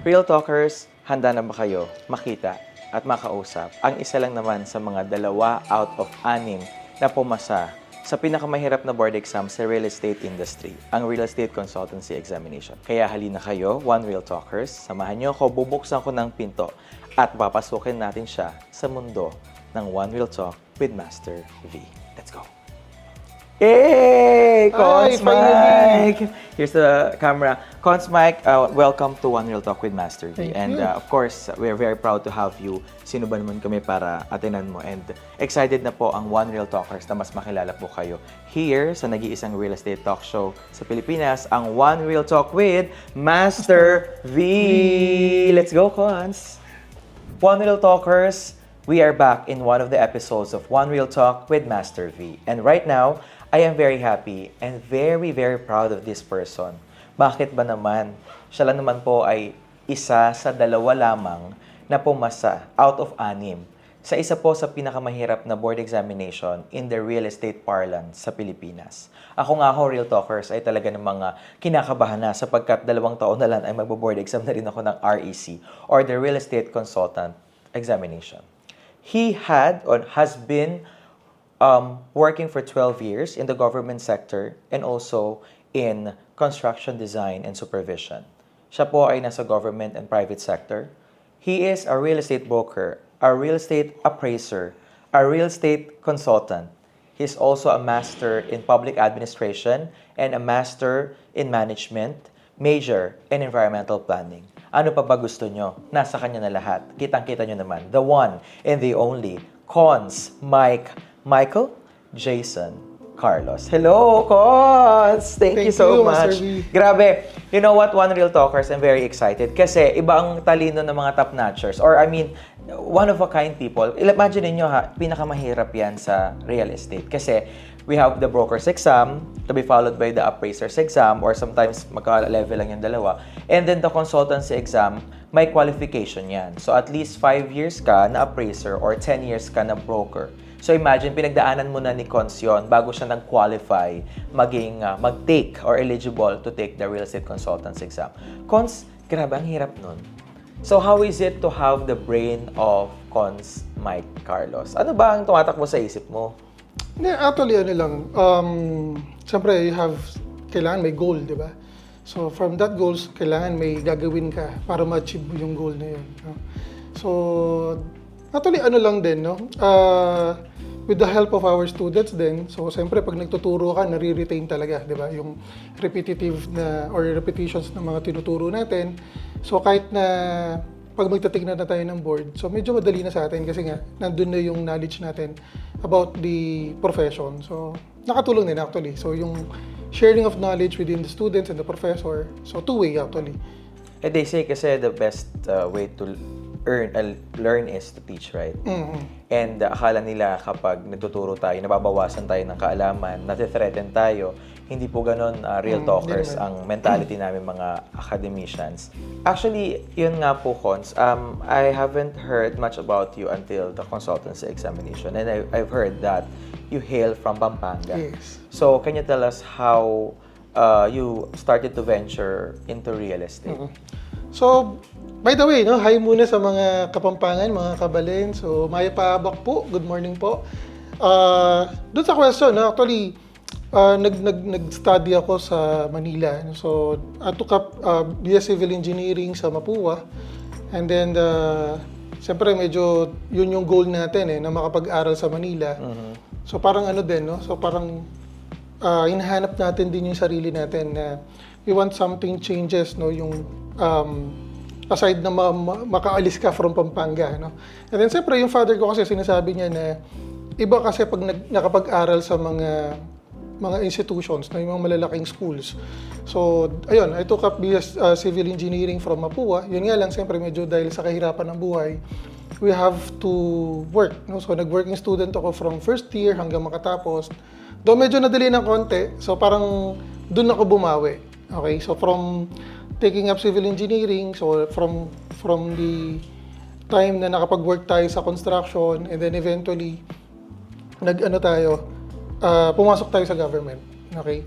Real Talkers, handa na ba kayo makita at makausap ang isa lang naman sa mga 2 out of 6 na pumasa sa pinakamahirap na board exam sa real estate industry, ang Real Estate Consultancy Examination. Kaya halina kayo, One Real Talkers, samahan niyo ako, bubuksan ko ng pinto at papasukin natin siya sa mundo ng One Real Talk with Master V. Let's go! Hey! Cons Mike! Here's the camera. Cons Mike, welcome to One Real Talk with Master V. And of course, we're very proud to have you. Sino ba naman kami para atinan mo? And excited na po ang One Real Talkers na mas makilala po kayo here sa nag-iisang real estate talk show sa Pilipinas, ang One Real Talk with Master V. Let's go, Cons! One Real Talkers, we are back in one of the episodes of One Real Talk with Master V. And right now, I am very happy and very, very proud of this person. Bakit ba naman? Siya lang naman po ay isa sa 2 lamang na pumasa out of 6 sa isa po sa pinakamahirap na board examination in the real estate parlance sa Pilipinas. Ako nga ho, Real Talkers, ay talaga ng mga kinakabahan na sapagkat 2 taon na lang ay magbo-board exam na rin ako ng REC or the Real Estate Consultant Examination. He had or has been working for 12 years in the government sector and also in construction design and supervision. Siya po ay nasa government and private sector. He is a real estate broker, a real estate appraiser, a real estate consultant. He's also a master in public administration and a master in management, major in environmental planning. Ano pa ba gusto nyo? Nasa kanya na lahat. Kitang-kita nyo naman. The one and the only, Cons Michael Jason Carlos. Hello, Cons! Thank you so much. Grabe. You know what, One Real Talkers, I'm very excited kasi iba ang talino ng mga top-notchers. Or I mean, one-of-a-kind people. Imagine niyo ha, pinakamahirap yan sa real estate. Kasi we have the broker's exam to be followed by the appraiser's exam or sometimes magka-level lang yung dalawa. And then the consultancy exam, may qualification yan. So at least 5 years ka na appraiser or 10 years ka na broker. So imagine, pinagdaanan mo na ni Cons yun bago siya nag-qualify maging mag-take or eligible to take the real estate consultants exam. Cons, grabe, ang hirap nun. So how is it to have the brain of Cons Mike Carlos? Ano ba ang tumatakbo sa isip mo? Actually, ano lang, siyempre, kailangan may goal, di ba? So from that goals, kailangan may gagawin ka para ma-achieve mo yung goal na yun. No? So, actually, ano lang din, no? With the help of our students din, so siyempre pag nagtuturo ka, nare-retain talaga, di ba? Yung repetitive na or repetitions ng mga tinuturo natin. So kahit na pag magtatik na tayo ng board, so medyo madali na sa atin kasi nga nandun na yung knowledge natin about the profession. So nakatulong din actually. So yung sharing of knowledge within the students and the professor, so two-way actually. They say kasi the best way to learn is to teach, right? Mm-hmm. And akala nila kapag nagtuturo tayo, nababawasan tayo ng kaalaman, nati-threaten tayo. Hindi po ganun, Real Talkers, ang mentality namin mga academicians. Actually, yun nga po, Cons. I haven't heard much about you until the consultancy examination. And I've heard that you hail from Pampanga. Yes. So, can you tell us how you started to venture into real estate? Mm-hmm. So, by the way, no, hi muna sa mga Kapampangan, mga Kabalen. So, Maya Paabak po, good morning po. Doon sa question, no, actually, nag-study ako sa Manila. So, I took up BS Civil Engineering sa Mapua. And then, siyempre, medyo yun yung goal natin, na makapag-aral sa Manila. Mm-hmm. So, parang ano din, no? So, parang hinahanap natin din yung sarili natin na we want something changes, no? Yung aside na makaalis ka from Pampanga, no? And then, siyempre, yung father ko kasi sinasabi niya na iba kasi pag nakapag-aral sa mga institutions, na yung mga malalaking schools. So, ayun, I took up BS Civil Engineering from Mapua. Yun nga lang, siyempre, medyo dahil sa kahirapan ng buhay, we have to work, no? So, nag-working student ako from first year hanggang makatapos. Though medyo nadali ng konti, so parang dun ako bumawi. Okay, so from taking up civil engineering, so from the time na nakapag-work tayo sa construction, and then eventually, pumasok tayo sa government. Okay?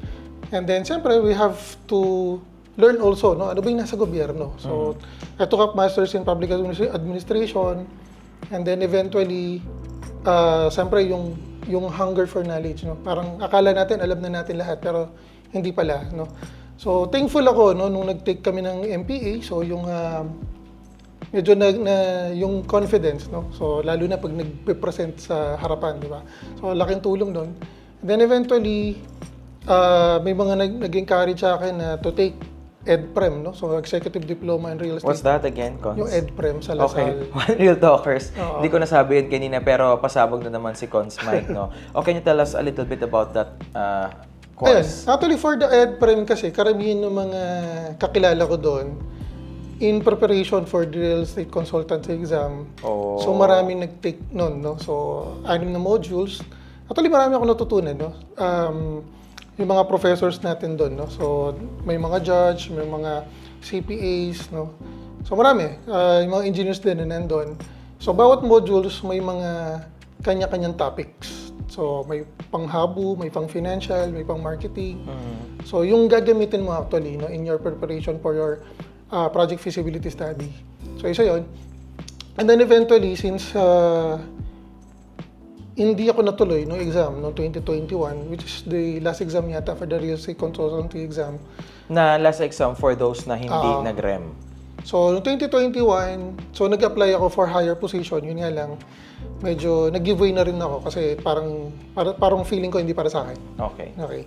And then, siyempre, we have to learn also, no? Ano ba yung nasa gobyerno? So, I took up Masters in Public Administration, and then eventually, siyempre yung hunger for knowledge, no? Parang akala natin, alam na natin lahat, pero hindi pala, no? So, thankful ako, no, nung nag-take kami ng MPA, so yung medyo yung confidence, no? So, lalo na pag nag-present sa harapan, di ba? So, laking tulong doon. Then eventually, may mga nag-encourage sa akin na to take EdPrem, no? So, Executive Diploma in Real Estate. What's that again, Cons? Yung EdPrem sa Okay, Lasal. One Real Talkers. Oo. Hindi ko nasabi yun kanina, pero pasabog na naman si Cons Mike, no? Okay, can you tell us a little bit about that Ayun, course? actually for the EdPrem kasi, karamihan ng mga kakilala ko doon, in preparation for the real estate consultancy exam. Oh. So maraming nag-take noon, no? So 6 na modules. Actually marami ako natutunan, no? Yung mga professors natin doon, no? So may mga judge, may mga CPAs, no? So marami, yung mga engineers din na nandun. So bawat modules may mga kanya-kanyang topics. So may pang-habu, may pang-financial, may pang-marketing. So yung gagamitin mo actually, no, in your preparation for your project feasibility study. So isa yon. And then eventually, since hindi ako natuloy no exam no 2021, which is the last exam yata for the real estate consultancy exam. Na last exam for those na hindi nag-REM. So, noong 2021, so nag-apply ako for higher position. Yun nga lang, medyo nag-giveaway na rin ako kasi parang feeling ko hindi para sa akin. Okay. Okay.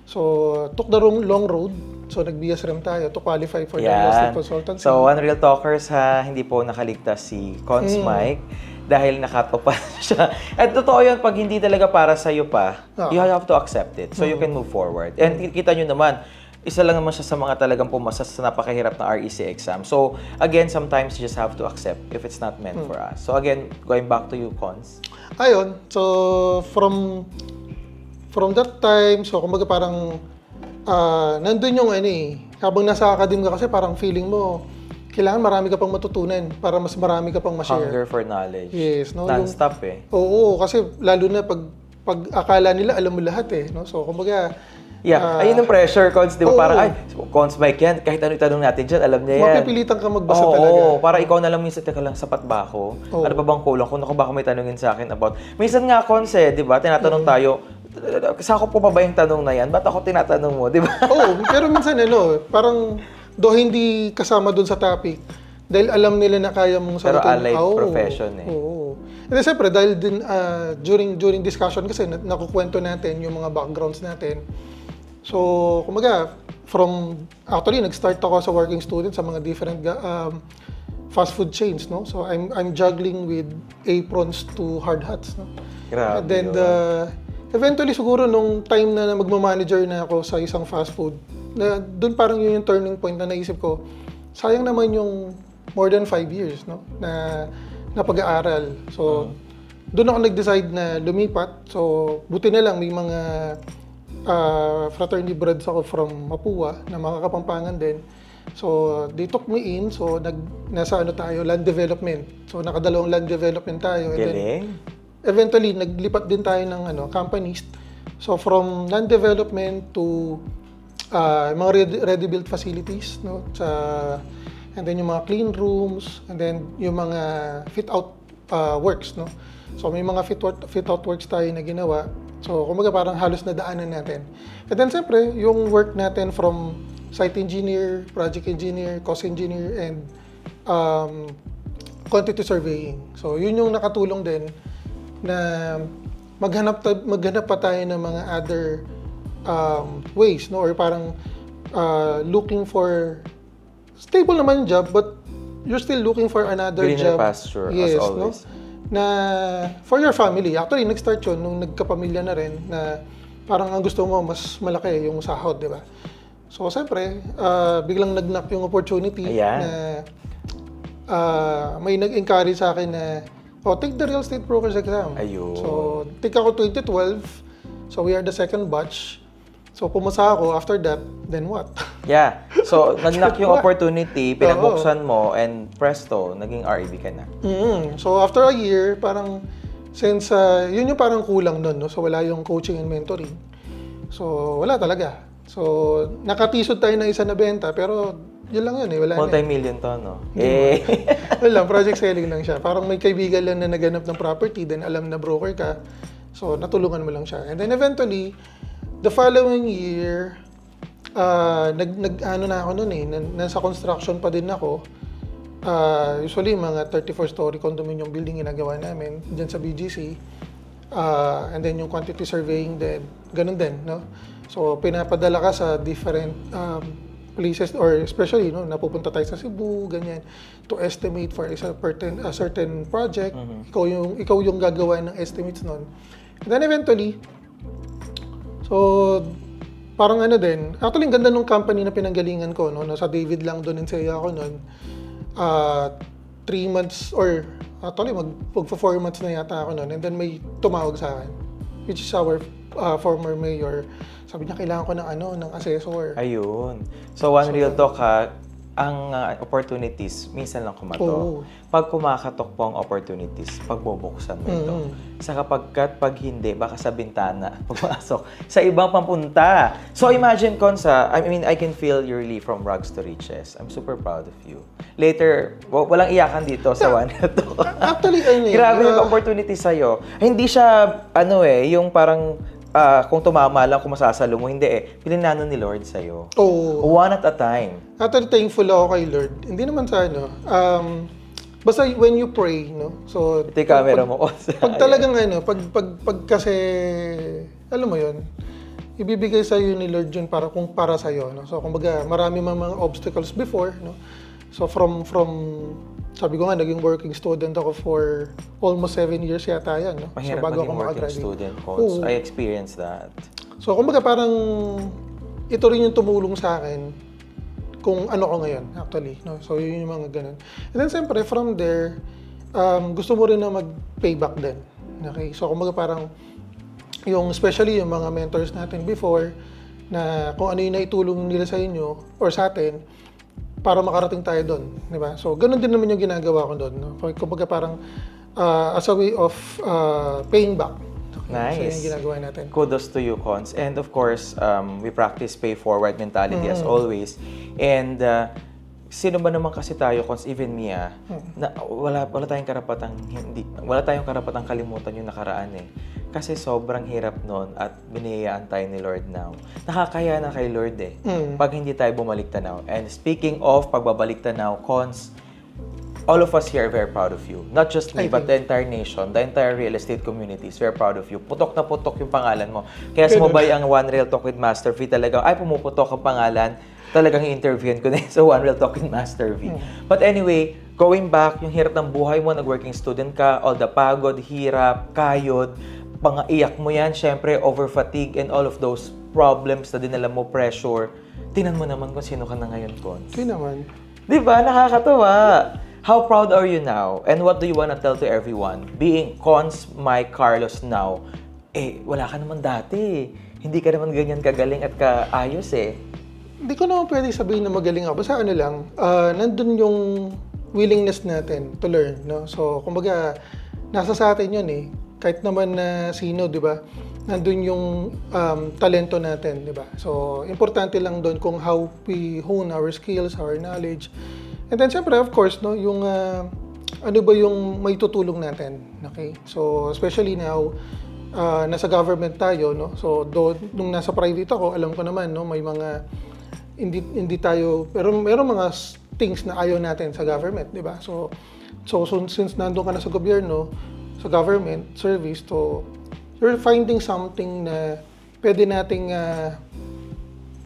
So, took the long road. So, nag-BSREM tayo to qualify for the real estate consultancy. So, One Real Talkers ha, hindi po nakaligtas si Cons Mike dahil nakatopa siya. At totoo yun, pag hindi talaga para sa'yo pa, you have to accept it so you can move forward. And kita nyo naman, isa lang naman siya sa mga talagang pumasa sa napakahirap na REC exam. So, again, sometimes you just have to accept if it's not meant for us. So, again, going back to you, Cons. Ayun. So, from that time, so kumbaga parang nandun yung habang nasa academe ka kasi parang feeling mo, kailangan marami ka pang matutunan para mas marami ka pang ma-share. Hunger for knowledge. Yes, no? Non-stop Oo, kasi lalo na pag akala nila alam mo lahat no? So, kumbaga, ayun ang pressure, Cons. Di ba? Parang, Cons Mike yan. Kahit ano itanong natin dyan, alam niya yan. mapipilitan ka magbasa talaga. Oo, para ikaw na lang minsan, teka lang, sapat ba ako? Ano pa bang kulang? Kung ako baka may tanongin sa akin about. Minsan nga, Cons, di ba? Tinatanong tayo, sa ako po pa ba yung tanong na yan? Ba't ako tinatanong mo? Di ba? Oo, pero minsan parang do hindi kasama dun sa topic dahil alam nila na kaya mong Pero sagutin. allied profession Oo. And then, siyempre, dahil din during discussion kasi nakukwento natin yung mga backgrounds natin. So, kumaga, actually, nag-start ako as a working student sa mga different fast food chains, no? So, I'm juggling with aprons to hard hats, no? Grabe. And then, eventually, siguro, nung time na magmamanager na ako sa isang fast food, doon parang yun yung turning point na naisip ko, sayang naman yung more than 5 years, no? Na pag-aaral. So, doon ako nag-decide na lumipat. So, buti na lang may mga fraternity brothers ako from Mapua na mga Kapampangan din. So, they took me in. So, nasa land development. So, nakadalawang land development tayo. And then, eventually, naglipat din tayo ng companies. So, from land development to mga ready-built facilities, no? And then yung mga clean rooms, and then yung mga fit-out works, no? So, may mga fit-out works tayo na ginawa. So, kumbaga parang halos na daanan natin. And then, siyempre, yung work natin from site engineer, project engineer, cost engineer, and quantity surveying. So, yun yung nakatulong din na maghanap pa tayo ng mga other ways, no? Or parang looking for stable naman yung job, but you're still looking for another greener job. pasture, Yes, as always. No? Na for your family. Actually, nag-start yun nung nagkapamilya na rin na parang ang gusto mo, mas malaki yung sahod, di ba? So, siyempre, biglang nag-knock yung opportunity na may nag-encourage sa akin na, take the real estate broker's exam. Ayun. So, take ako 2012. So, we are the second batch. So, pumasa ako. After that, then what? Yeah. So, nag-knock yung opportunity, pinabuksan mo, and presto, naging REB ka na. So, after a year, parang, since yun yung parang kulang nun, no? So, wala yung coaching and mentoring. So, wala talaga. So, nakatisod tayo ng isa na benta, pero yun lang yun eh. Wala na. Multi-million to, no? Wala, project selling lang siya. Parang may kaibigan lang na naganap ng property, then alam na broker ka. So, natulungan mo lang siya. And then eventually, the following year, ano na ako noon eh, nasa construction pa din ako. Usually, mga 34-story condominium building ginagawa namin dyan sa BGC. And then yung quantity surveying din, ganun din, no? So, pinapadala ka sa different places, or especially, no, napupunta tayo sa Cebu, ganyan, to estimate for a certain project. Ikaw yung gagawa ng estimates nun. And then eventually, so, parang ano din, actually, ang ganda nung company na pinanggalingan ko, no, sa David lang doon in Saya ako nun. 3 months, or actually, magpo 4 months na yata ako nun. And then may tumawag sa akin, which is our former mayor. Sabi niya, kailangan ko ng assessor. Ayun. So, One Real Talk ha, ang opportunities, minsan lang kumatok. Oo. Pag kumakatok po ang opportunities, pagbubuksan mo ito. Sa pag hindi, baka sa bintana, pumasok, sa ibang pampunta. So, imagine, Konsa, I mean, I can feel your relief from rags to riches. I'm super proud of you. Later, walang iyakan dito sa One Real Talk. Actually, Grabe yung opportunity sa'yo. Hindi siya, yung parang, kung tumama lang, kung masasalo mo, hindi eh. Pilinano ni Lord sa'yo. Oo. One at a time. Actually, thankful ako kay Lord. Hindi naman sa basta when you pray, no? So, Ito yung camera mo. pag talagang pag kasi, alam mo yun, ibibigay sa iyo ni Lord yun para sa iyo, no? So, kumbaga, marami mga obstacles before, no? So, from sabi ko nga, naging working student ako for almost 7 years yata yan, no? Mahirap so, bago maging ako working makagraduate. student, Coach. I experienced that. So, kumbaga, parang ito rin yung tumulong sa akin kung ano ko ngayon, actually, no? So, yun yung mga ganun. And then, siyempre, from there, gusto mo rin na mag-payback din. Okay? So, kumbaga, parang especially yung mga mentors natin before, na kung ano yung naitulong nila sa inyo or sa atin, para makarating tayo doon, di ba? So, ganun din naman yung ginagawa ko doon, no? Kumbaga parang as a way of paying back. Nice. So, yung ginagawa natin. Kudos to you, Cons. And of course, we practice pay forward mentality as always. And sino ba naman kasi tayo, Cons, even me, na wala tayong karapatang kalimutan yung nakaraan eh. Kasi sobrang hirap nun at biniyayaan tayo ni Lord now. Nakakaya na kay Lord eh. Pag hindi tayo bumalik tanaw. And speaking of pagbabalik tanaw, Cons, all of us here are very proud of you. Not just me, but the entire nation, the entire real estate community is very proud of you. Putok na putok yung pangalan mo. Kaya sumabay ang One Real Talk with Master V talaga. Ay, pumuputok ang pangalan. Talagang i-interviewin ko na sa One Real Talk with Master V. But anyway, going back, yung hirap ng buhay mo, nag-working student ka, all the pagod, hirap, kayod, pang-iyak mo yan, syempre, over-fatigue and all of those problems na dinala mo, pressure. Tingnan mo naman kung sino ka na ngayon, Cons. Hindi naman. Di ba? Nakakatawa. How proud are you now? And what do you wanna tell to everyone? Being Cons Mike Carlos now, wala ka naman dati. Hindi ka naman ganyan kagaling at kaayos eh. Hindi ko naman pwede sabihin na magaling ako. Basta nandun yung willingness natin to learn, no? So, kumbaga, nasa sa atin yun eh. Kahit naman na sino, di ba? Nandun yung talento natin, di ba? So, importante lang doon kung how we hone our skills, our knowledge. And then, syempre, of course, no, yung ano ba yung may tutulong natin, okay? So, especially now, nasa government tayo, no? So, nung nasa private ako, alam ko naman, no, may mga hindi tayo, pero meron mga things na ayaw natin sa government, di ba? So since nandun ka na sa gobyerno, sa government service, so you're finding something na pwede nating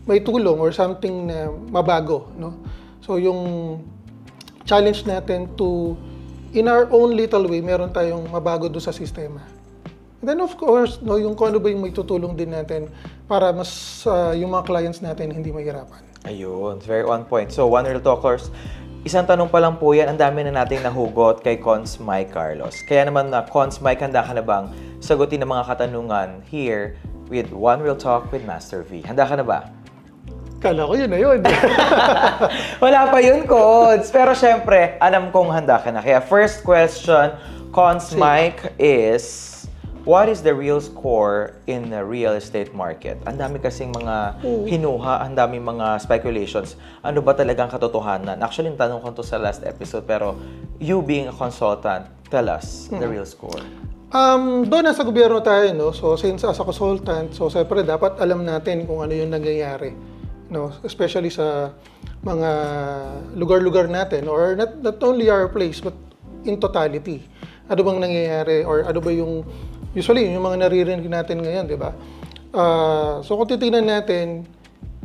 may tulong or something na mabago, no? So yung challenge natin to, in our own little way, meron tayong mabago doon sa sistema. And then of course, no, yung kung ano ba yung may tutulong din natin para mas yung mga clients natin hindi mahirapan. Ayun, very on point. So, One Real Talkers, isang tanong pa lang po yan, ang dami na nating nahugot kay Cons Mike Carlos. Kaya naman na, Cons Mike, handa ka na bang sagutin ang mga katanungan here with One Real Talk with Master V? Handa ka na ba? Kala ko yun na yun. Wala pa yun, Cons. Pero syempre, alam kong handa ka na. Kaya first question, Cons Mike, is what is the real score in the real estate market? Ang dami kasing mga hinuha, ang dami mga speculations. Ano ba talagang katotohanan? Actually, tanong ko to sa last episode, pero you being a consultant, tell us the real score. Doon nasa gobyerno tayo, no? So, since as a consultant, so siyempre dapat alam natin kung ano yung nangyayari, no? Especially sa mga lugar-lugar natin, or not only our place, but in totality. Ano bang nangyayari, or ano ba yung usually, yung mga naririnig natin ngayon, di ba? So, kung titignan natin,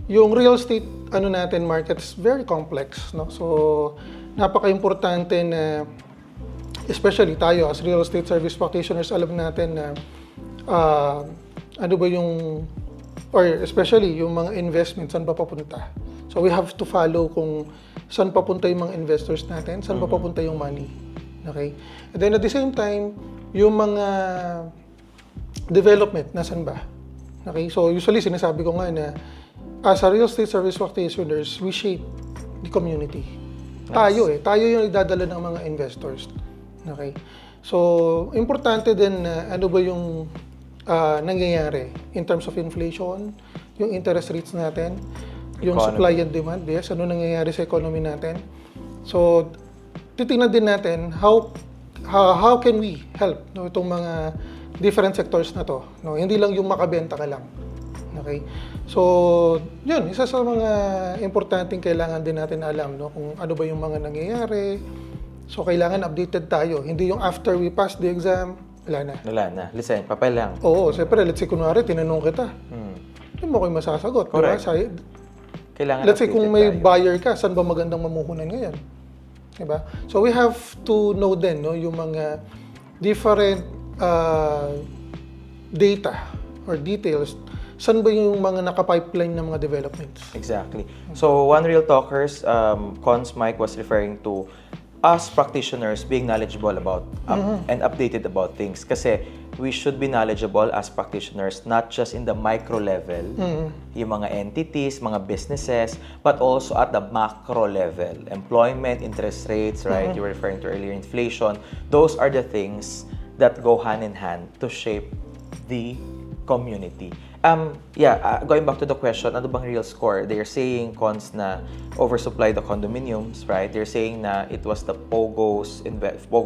yung real estate natin market is very complex, no? So, napaka-importante na, especially tayo as real estate service practitioners, alam natin na ano ba yung, or especially yung mga investments, saan ba papunta? So, we have to follow kung saan papunta yung mga investors natin, saan ba papunta yung money. Okay? And then at the same time, yung mga development, nasan ba? Okay? So usually sinasabi ko nga na as a real estate service practitioners, we shape the community. Nice. Tayo yung idadala ng mga investors. Okay? So importante din na ano ba yung nangyayari in terms of inflation, yung interest rates natin, yung supply and demand, yes, ano nangyayari sa economy natin. So titingnan din natin how can we help, no, itong mga different sectors na to, no, hindi lang yung makabenta ka lang. Okay? So yun, isa sa mga importanteng kailangan din natin alam, no, kung ano ba yung mga nangyayari. So kailangan updated tayo, hindi yung after we pass the exam wala na. Listen, papel lang. Oo, siyempre, let's say kunwari tinanong kita, hindi mo ko yung masasagot. Correct. Diba? Kailangan let's say kung may tayo. buyer ka, saan ba magandang mamuhunan ngayon? Diba? So we have to know then, no, yung mga different data or details, saan ba yung mga naka-pipeline ng mga developments? Exactly. So, One Real Talkers, Cons Mike was referring to us practitioners being knowledgeable about and updated about things. Kasi we should be knowledgeable as practitioners, not just in the micro level, yung mga entities, mga businesses, but also at the macro level. Employment, interest rates, right? You were referring to earlier, inflation. Those are the things that go hand in hand to shape the community. Going back to the question, ano bang real score? They're saying, Cons, na oversupply the condominiums, right? They're saying na it was the Pogo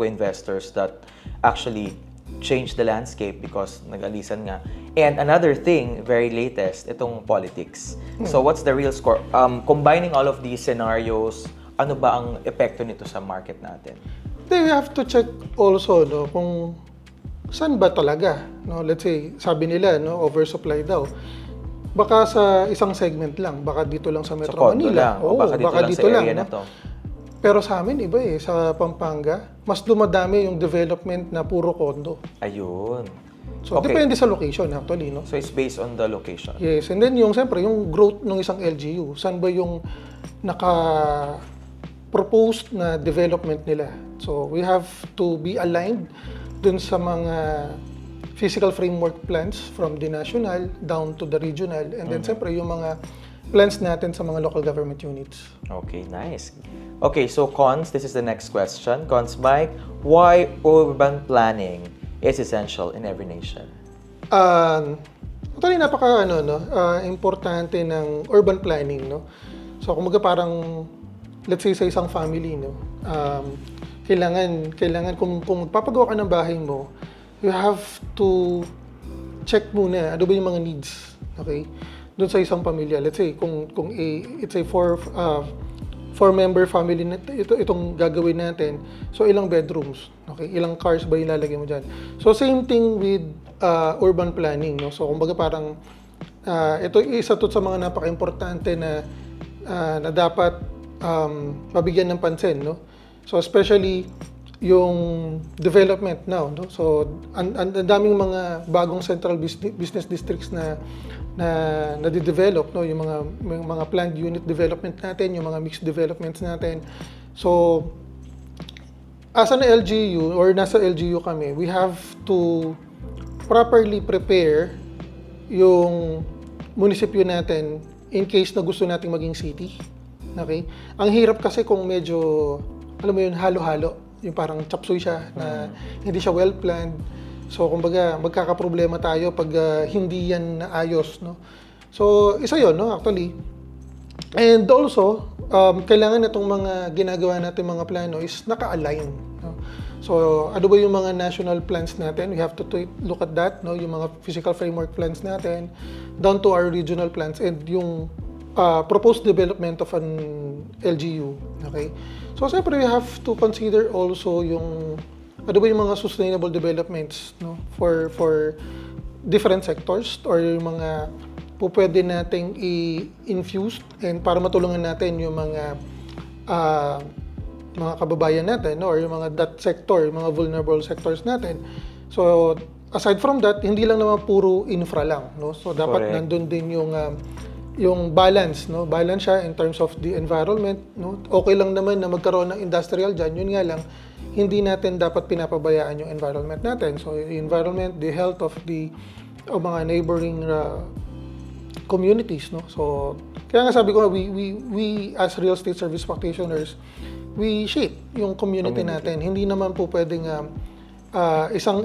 investors that actually changed the landscape because nag-alisan nga. And another thing, very latest, itong politics. So what's the real score? Combining all of these scenarios, ano ba ang epekto nito sa market natin? Then we have to check also, no, kung saan ba talaga, no? Let's say, sabi nila, no, oversupply daw. Baka sa isang segment lang, baka dito lang sa Metro Manila. Lang, o baka dito lang sa area na to. Pero sa amin, iba sa Pampanga, mas dumadami yung development na puro condo. Ayun. So, depende sa location actually, no? So, it's based on the location. Yes, and then siyempre, yung growth ng isang LGU, saan ba yung naka-proposed na development nila? So, we have to be aligned dun sa mga physical framework plans from the national down to the regional, and then siyempre yung mga plans natin sa mga local government units. Okay, nice. Okay, so Cons, this is the next question. Cons Mike, why urban planning is essential in every nation? Actually, importante ng urban planning, no? So, kumbaga parang, let's say sa isang family, no? Kailangan kung magpapagawa ka ng bahay mo, you have to check muna ano ba yung mga needs, okay? Doon sa isang pamilya, let's say kung it's a four-member family na itong gagawin natin, so ilang bedrooms, okay? Ilang cars ba ilalagay mo diyan? So same thing with urban planning, no? So kumbaga parang ito isa to sa mga napaka-importante na dapat mabigyan ng pansin, no? So especially yung development now, no? So ang daming mga bagong central business districts na nade-develop, no? Yung mga planned unit development natin, yung mga mixed developments natin. So as an LGU or nasa LGU kami, we have to properly prepare yung munisipyo natin in case na gusto nating maging city. Okay? Ang hirap kasi kung medyo, alam mo yun, halo-halo. Yung parang chapsuy siya, na hindi siya well-planned. So, kumbaga, magkakaproblema tayo pag hindi yan naayos, no? So, isa yon, no, actually. And also, kailangan itong mga ginagawa natin mga plano is naka-align, no? So, ano ba yung mga national plans natin? We have to look at that, no? Yung mga physical framework plans natin, down to our regional plans, and yung proposed development of an LGU, okay? So, siyempre, we have to consider also yung ano ba yung mga sustainable developments, no, for different sectors, or yung mga pwede nating i-infuse and para matulungan natin yung mga kababayan natin, no, or yung mga that sector, yung mga vulnerable sectors natin. So aside from that, hindi lang naman puro infra lang, no. So dapat Correct. nandun din yung balance, no? Balance siya in terms of the environment, no? Okay lang naman na magkaroon ng industrial dyan, yun nga lang, hindi natin dapat pinapabayaan yung environment natin. So, yung environment, the health of the mga neighboring communities, no? So, kaya nga sabi ko, we as real estate service practitioners, we shape yung community natin. Hindi naman po pwedeng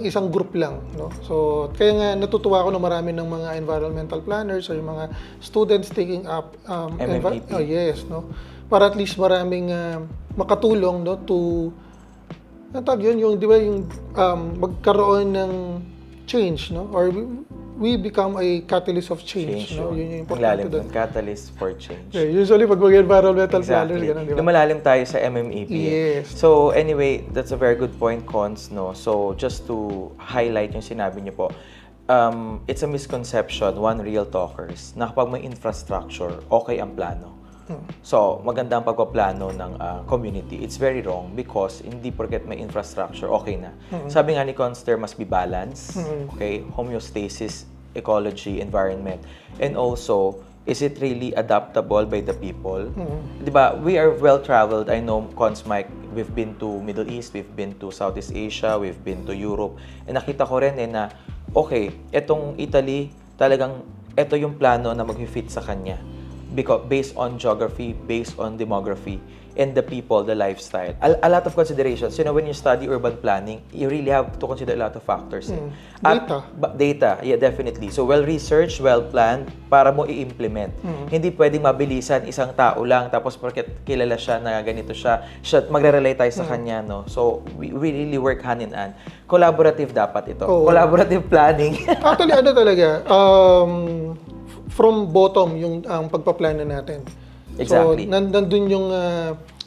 isang group lang, no? So, kaya nga natutuwa ako na marami ng mga environmental planners or yung mga students taking up MMEP. yes, no? Para at least maraming makatulong, no, to yung di ba yung magkaroon ng change, no? Or we become a catalyst of change, no? Yun yung importante Malalim doon. doon, catalyst for change. Yeah, usually pag mag-environmental planners, Exactly. ganun, di ba? Lumalalim tayo sa MMEP. Yes. So anyway, that's a very good point, Cons, no? So just to highlight yung sinabi niyo po, it's a misconception, one real talkers, na kapag may infrastructure, okay ang plano. So, maganda ang pagpaplano ng community. It's very wrong because hindi porket may infrastructure, okay na. Sabi nga ni Cons, there must be balance, okay? Homeostasis, ecology, environment. And also, is it really adaptable by the people? Diba, we are well-traveled. I know, Cons Mike, we've been to Middle East, we've been to Southeast Asia, we've been to Europe. And nakita ko rin na, okay, etong Italy, talagang, eto yung plano na mag-fit sa kanya. Because based on geography, based on demography, and the people, the lifestyle. A lot of considerations. You know, when you study urban planning, you really have to consider a lot of factors. Data. Data, yeah, definitely. So, well-researched, well-planned, para mo i-implement. Hindi pwedeng mabilisan isang tao lang, tapos porket kilala siya na ganito siya magre-relate tayo sa kanya, no? So, we really work hand in hand. Collaborative dapat ito. Oo. Collaborative planning. Actually, ano talaga, from bottom yung pagpaplano natin. Exactly. So, nandun yung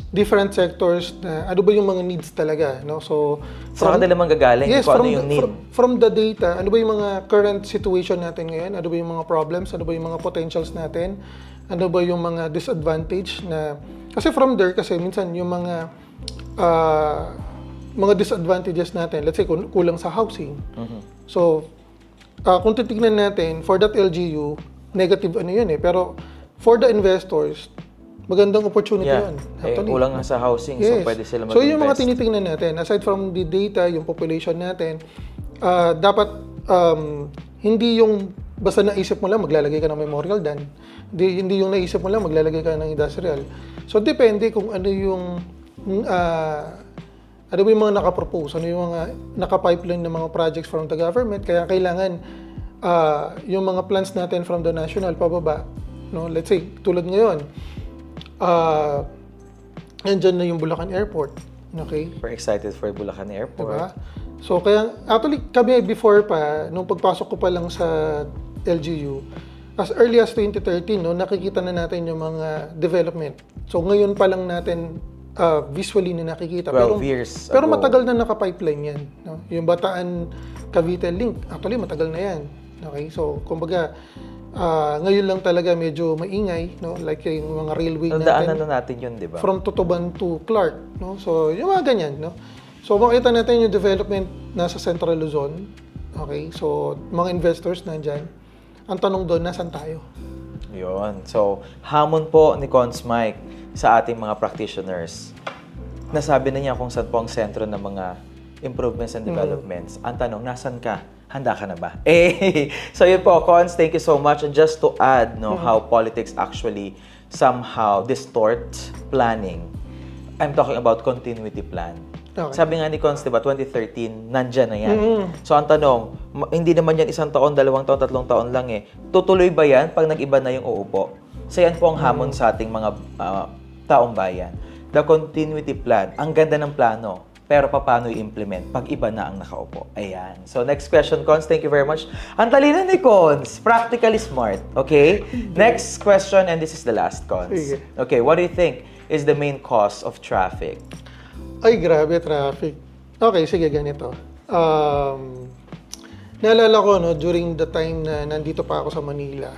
different sectors na ano ba yung mga needs talaga, no? So, Sa kanila manggagaling kung ano yung need. From the data, ano ba yung mga current situation natin ngayon? Ano ba yung mga problems? Ano ba yung mga potentials natin? Ano ba yung mga disadvantage na... Kasi from there, kasi minsan yung mga disadvantages natin, let's say kulang sa housing. So, kung titignan natin, for that LGU, negative ano yun eh. Pero for the investors, magandang opportunity yun. Actually. Kulang nga sa housing, so pwede sila mag-invest. So yung mga tinitingnan natin, aside from the data, yung population natin, dapat hindi yung basta naisip mo lang maglalagay ka ng memorial dam. Hindi yung naisip mo lang maglalagay ka ng industrial. So depende kung ano yung ano ba yung mga nakapropose, ano yung mga nakapipeline ng mga projects from the government. Kaya kailangan yung mga plans natin from the national pababa, no? Let's say, tulad ngayon, nandyan na yung Bulacan Airport. Okay? We're excited for Bulacan Airport. Diba? So, kaya, actually, kami before pa, nung pagpasok ko pa lang sa LGU, as early as 2013, no, nakikita na natin yung mga development. So, ngayon pa lang natin visually na nakikita. 12 years pero ago. matagal na naka-pipeline yan. No? Yung Bataan Cavite link, actually matagal na yan. Okay? So, kumbaga, ngayon lang talaga medyo maingay, no? Like yung mga railway Tandaan natin. na natin yun, di ba? From Tutuban to Clark, no? So, yung mga ganyan, no? So, makita natin yung development nasa Central Luzon. Okay? So, mga investors nandyan. Ang tanong doon, nasan tayo? Yun. So, hamon po ni Cons Mike sa ating mga practitioners. Nasabi na niya kung saan po ang sentro ng mga improvements and developments. Ang tanong, nasan ka? Handa ka na ba? So yun po, Cons, thank you so much. And just to add, no, how politics actually somehow distort planning. I'm talking about continuity plan. Okay. Sabi nga ni Cons, diba, 2013, nandyan na yan. So, ang tanong, hindi naman yan 1 taon, 2 taon, 3 taon lang eh. Tutuloy ba yan pag nag-iba na yung uupo? So, yan po ang hamon sa ating mga taong bayan. The continuity plan, ang ganda ng plano, pero paano i-implement pag iba na ang nakaupo? Ayan. So, next question, Cons. Thank you very much. Ang talino ni Cons. Practically smart. Okay? Next question, and this is the last, Cons. Sige. Okay, what do you think is the main cause of traffic? Ay, grabe, traffic. Okay, sige, ganito. Naalala ko, no, during the time na nandito pa ako sa Manila,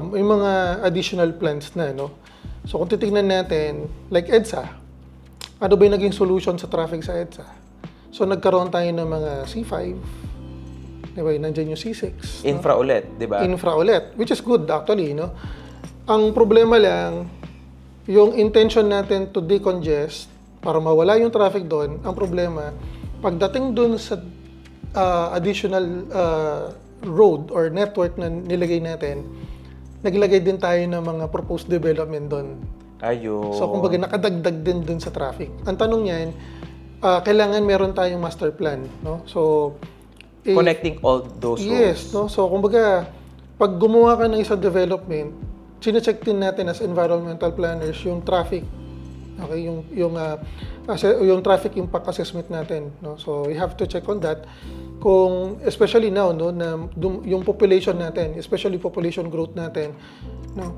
may mga additional plans na, no? So, kung titignan natin, like EDSA, ano ba yung naging solution sa traffic sa EDSA? So, nagkaroon tayo ng mga C5, diba, nandiyan yung C6. Infra ulit, di ba? Infra ulit, which is good actually, no? Ang problema lang, yung intention natin to decongest, para mawala yung traffic doon, ang problema, pagdating doon sa additional road or network na nilagay natin, naglagay din tayo ng mga proposed development doon. Ayun. So, kumbaga, nakadagdag din doon sa traffic. Ang tanong niyan, kailangan meron tayong master plan, no? So, Connecting all those yes, roads. no? So, kumbaga, pag gumawa ka ng isang development, sine-check din natin as environmental planners yung traffic. Okay, yung traffic impact assessment natin, no? So, we have to check on that. Kung especially now, no, na yung population natin, especially population growth natin, no?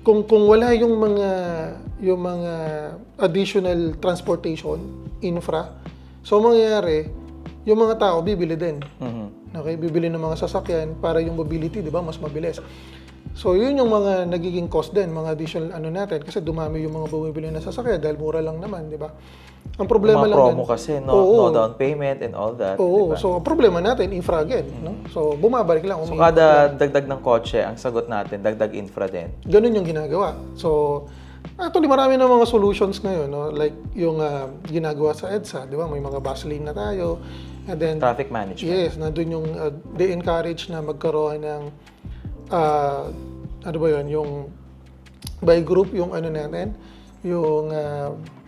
Kung wala yung mga additional transportation infra, so mangyayari, yung mga tao bibili din. Okay, bibili ng mga sasakyan para yung mobility, 'di ba, mas mabilis. So, yun yung mga nagiging cost din, mga additional natin, kasi dumami yung mga bumibili na sasakyan dahil mura lang naman, 'di ba? Ang problema Mga lang promo kasi, no down payment and all that. Oo, di ba? so ang problema natin, infra again, no? So, bumabalik lang. So, kada dagdag ng kotse, ang sagot natin, dagdag infra din. Ganun yung ginagawa. So, actually, marami na mga solutions ngayon, no? Like yung ginagawa sa EDSA, di ba? May mga bus lane na tayo. And then, Traffic management. yes, nandun yung they encourage na magkaroon ng ano ba yun, yung by group yung natin, yung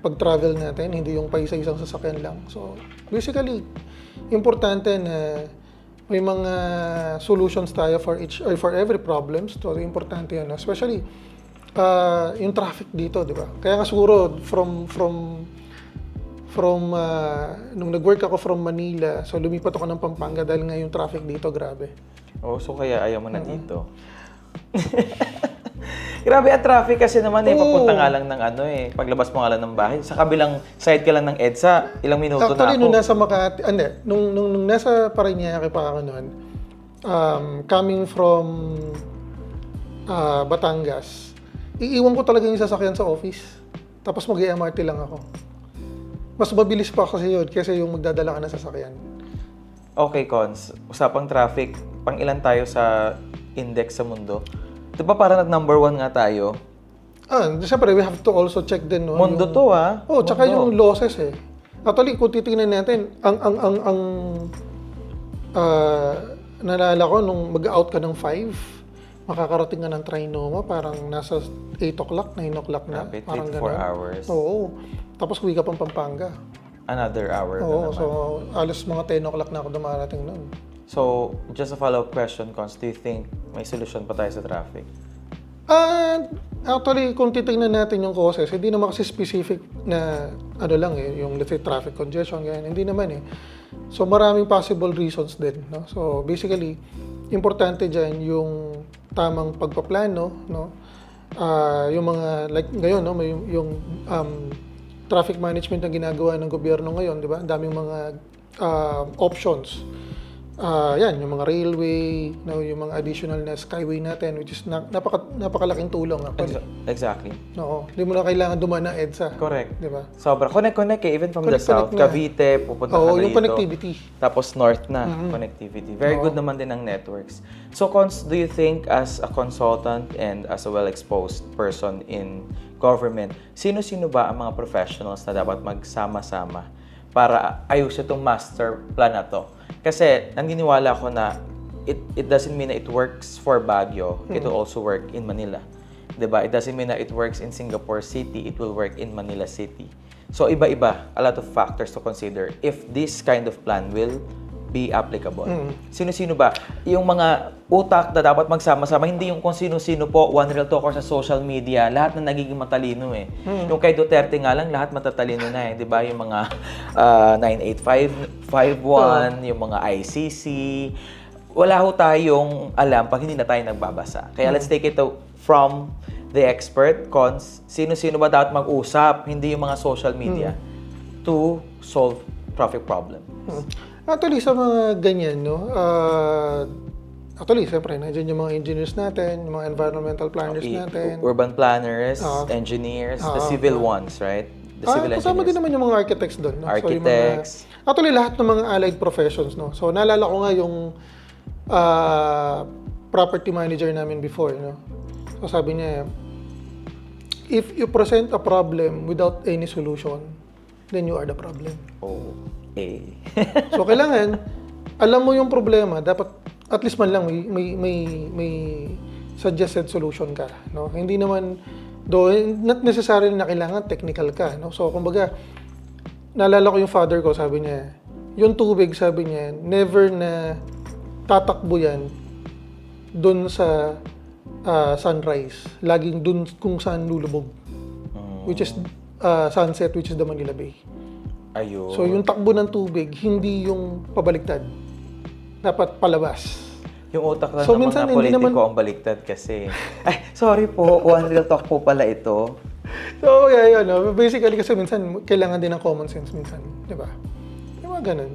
pag-travel natin, hindi yung pa isa-isang sasakyan lang. So, basically, importante na may mga solutions tayo for each or for every problems. So, importante yan. Especially, yung traffic dito, di ba? Kaya nga siguro, nung nag-work ako from Manila, so lumipat ako ng Pampanga dahil nga yung traffic dito, grabe. Oh, so kaya ayaw mo na dito. Grabe ang traffic kasi naman papunta nga lang ng paglabas mo nga lang ng bahay. Sa kabilang side ka lang ng EDSA, ilang minuto Actually, na ako. nung nasa Makati, nung nasa Parañaque pa ako noon, coming from Batangas, iiwan ko talaga yung sasakyan sa office. Tapos mag-MRT lang ako. Mas mabilis pa kasi yun kasi yung magdadala ka ng sasakyan. Okay, Cons. Usapang traffic, pang ilan tayo sa index sa mundo? Di ba parang nag-number 1 nga tayo? Siyempre, we have to also check din, no? Mundo to, ha? Oh, tsaka yung losses, eh. Actually, kung titingnan natin, nalala ko, nung mag-out ka ng 5, makakarating ka ng Trinoma, parang nasa 8 o'clock, 9 o'clock na. Grabe, 3 parang to 4 ganun. hours. Oo. Tapos uwi ka pang Pampanga. Another hour na Oo, naman. so alos mga 10 o'clock na ako dumarating noon. So, just a follow-up question, Cons. Do you think may solusyon pa tayo sa traffic? Actually, kung titingnan natin yung causes, hindi naman kasi specific na lang yung let's say traffic congestion, ganyan. Hindi naman eh. So, maraming possible reasons din, no? So, basically, importante dyan yung tamang pagpaplano, no? Yung mga, like ngayon, no? May yung traffic management na ginagawa ng gobyerno ngayon, di ba? Ang daming mga options. Yan, yung mga railway, no, yung mga additional na skyway natin, which is napakalaking tulong. Exactly. No, hindi mo na kailangan dumaan ng EDSA. Correct. Di ba? Sobra. Connect even from the south. Connect na. Cavite, pupunta ka Oo, na yung dito. connectivity. Tapos north na, connectivity. Very good naman din ang networks. So, Cons, do you think as a consultant and as a well-exposed person in government, sino-sino ba ang mga professionals na dapat magsama-sama para ayusin itong master plan na to? Kasi naniniwala ko na it doesn't mean na it works for Baguio, it will also work in Manila. Diba? It doesn't mean na it works in Singapore City, it will work in Manila City. So, iba-iba, a lot of factors to consider if this kind of plan will be applicable. Sino-sino ba? Yung mga utak na dapat magsama-sama, hindi yung kung sino-sino po, one real talker sa social media, lahat na nagiging matalino eh. Yung kay Duterte nga lang, lahat matatalino na eh. Di ba? Yung mga 98551, yung mga ICC, wala ho tayong alam pag hindi na tayo nagbabasa. Kaya let's take it from the expert, cons, sino-sino ba dapat mag-usap, hindi yung mga social media, to solve traffic problem. Actually, sa mga ganyan, no, actually, siyempre, nandiyan yung mga engineers natin, yung mga environmental planners natin. Urban planners, engineers, the civil ones, right? The civil Kasama engineers. din naman yung mga architects doon. No? Architects. So, actually, lahat ng mga allied professions. No? So, naalala ko nga yung property manager namin before. No? So, sabi niya, if you present a problem without any solution, then you are the problem. Oh, eh. So, kailangan, alam mo yung problema, dapat at least man lang may suggested solution ka. No? Hindi naman, though, not necessarily na kailangan technical ka. No? So, kumbaga, naalala ko yung father ko, sabi niya, yung tubig, sabi niya, never na tatakbo yan dun sa sunrise. Laging dun kung saan lulubog. Which is sunset, which is the Manila Bay. Ayun. So, yung takbo ng tubig, hindi yung pabaliktad. Dapat palabas. Yung utak lang So, ng minsan, mga hindi politiko naman- ang baliktad kasi. Ay, sorry po, one real talk po pala ito. So, yeah, yun. No? Basically, kasi minsan, kailangan din ng common sense minsan. Di ba? Yung mga ganun.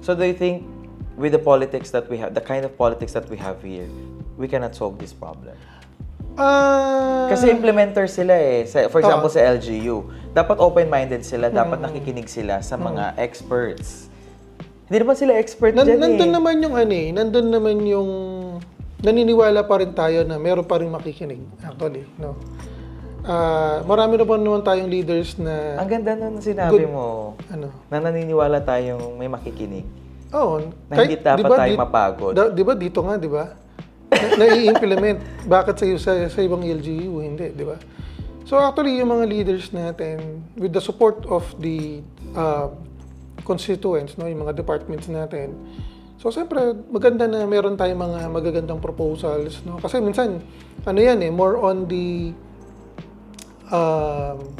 So do you think with the politics that we have, the kind of politics that we have here, we cannot solve this problem? Kasi implementers sila eh. For example, sa LGU, dapat open-minded sila, dapat nakikinig sila sa mga experts. Hindi naman sila expert dyan eh. Nandun naman yung nandun naman yung naniniwala pa rin tayo na meron pa rin makikinig. Actually, no? Marami na pa naman tayong leaders na Ang ganda nun sinabi mo, ano, na naniniwala tayong may makikinig. Oo. Na hindi dapat tayo mapagod. Di ba dito nga, di ba? Na-i-implement. Bakit sa ibang LGU, hindi, di ba? So actually, yung mga leaders natin, with the support of the constituents, no, yung mga departments natin, so siyempre, maganda na meron tayong mga magagandang proposals, no? Kasi minsan, ano yan more on the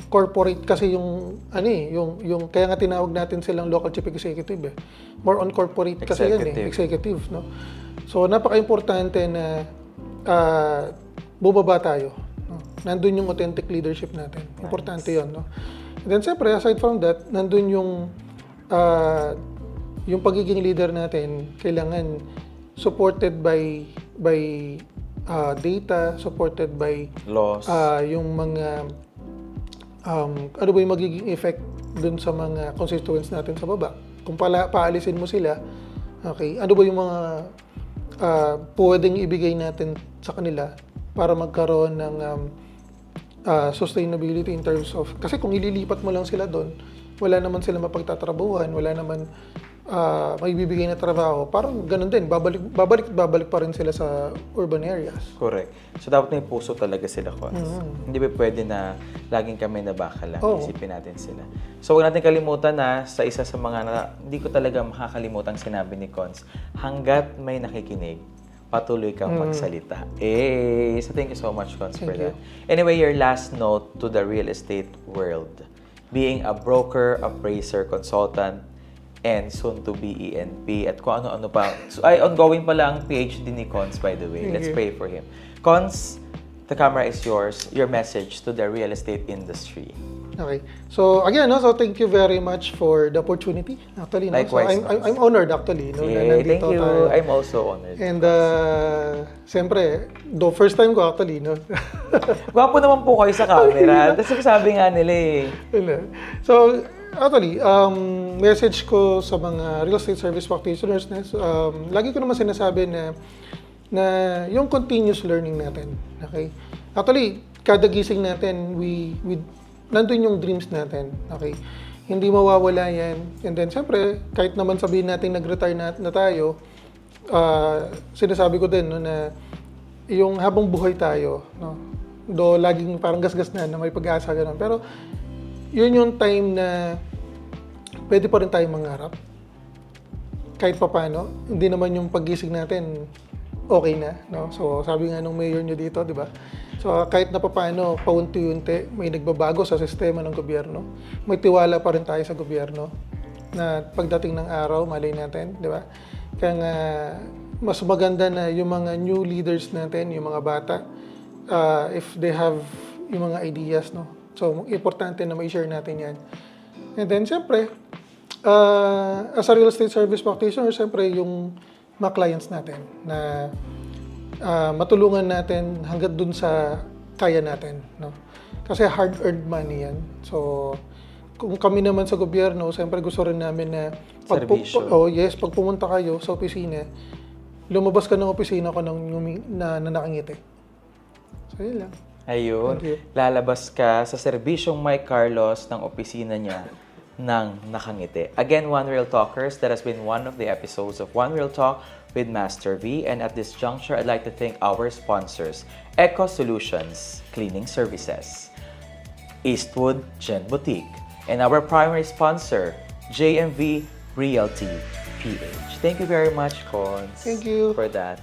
corporate kasi yung yung kaya nga tinawag natin silang local chief executive more on corporate kasi yan executive, no? So napaka-importante na bumaba tayo, no? Nandun yung authentic leadership natin. Importante 'yon, no? And then siyempre, aside from that, nandun yung pagiging leader natin kailangan supported by data, supported by Laws. yung mga ano ba yung magiging effect dun sa mga constituents natin sa baba. Kung paalisin mo sila, okay, ano ba yung mga pwedeng ibigay natin sa kanila para magkaroon ng sustainability in terms of, kasi kung ililipat mo lang sila doon, wala naman sila mapagtatrabuhan, wala naman may bibigay na trabaho, parang ganun din, babalik pa rin sila sa urban areas. Correct. So, dapat may puso talaga sila, Cons. Hindi ba pwede na laging kami na baka lang, isipin natin sila. So, huwag natin kalimutan na sa isa sa mga, hindi ko talaga makakalimutan sinabi ni Cons, hanggat may nakikinig, patuloy kang magsalita. So thank you so much, Cons, for that. Anyway, your last note to the real estate world. Being a broker, appraiser, consultant, and soon to be ENP at kung ano-ano pa. So, ongoing pa lang PhD ni Cons, by the way. Let's pray for him. Cons, the camera is yours. Your message to the real estate industry. Okay. So again, so thank you very much for the opportunity. Actually, Likewise, so I'm honored actually, na Yay, thank nandito you. tayo. I'm also honored. And siyempre, first time ko actually, no. Gwapo naman po kayo sa camera. Kasi sabi nga nila eh. So actually, message ko sa mga real estate service practitioners na lagi ko naman sinasabi na yung continuous learning natin. Okay? Actually, kada gising natin, we nandun yung dreams natin. Okay? Hindi mawawala yan. And then, siyempre, kahit naman sabihin natin nag-retire na tayo, sinasabi ko din no, na yung habang buhay tayo, no, do laging parang gasgas na may pag-asa ganun. Pero yun yung time na pwede pa rin tayong mangarap. Kahit pa paano, hindi naman yung paggising natin okay na, no? So, sabi nga nung mayor nyo dito, di ba? So, kahit na pa paano, paunti-unti, may nagbabago sa sistema ng gobyerno. May tiwala pa rin tayo sa gobyerno na pagdating ng araw, malay natin, di ba? Kaya nga, mas maganda na yung mga new leaders natin, yung mga bata, if they have yung mga ideas, no? So, importante na ma-share natin yan. And then, siyempre, as a real estate service practitioner, siyempre, yung mga clients natin na matulungan natin hanggang dun sa kaya natin, no? Kasi hard-earned money yan. So, kung kami naman sa gobyerno, siyempre gusto rin namin na pag pumunta kayo sa opisina, lumabas ka ng opisina ko na nakangiti. So, yun lang. Ayun, lalabas ka sa serbisyong Mike Carlos ng opisina niya ng nakangiti. Again, One Real Talkers, that has been one of the episodes of One Real Talk with Master V. And at this juncture, I'd like to thank our sponsors, Eco Solutions Cleaning Services, Eastwood Gen Boutique, and our primary sponsor, JMV Realty PH. Thank you very much, Cons. Thank you. For that.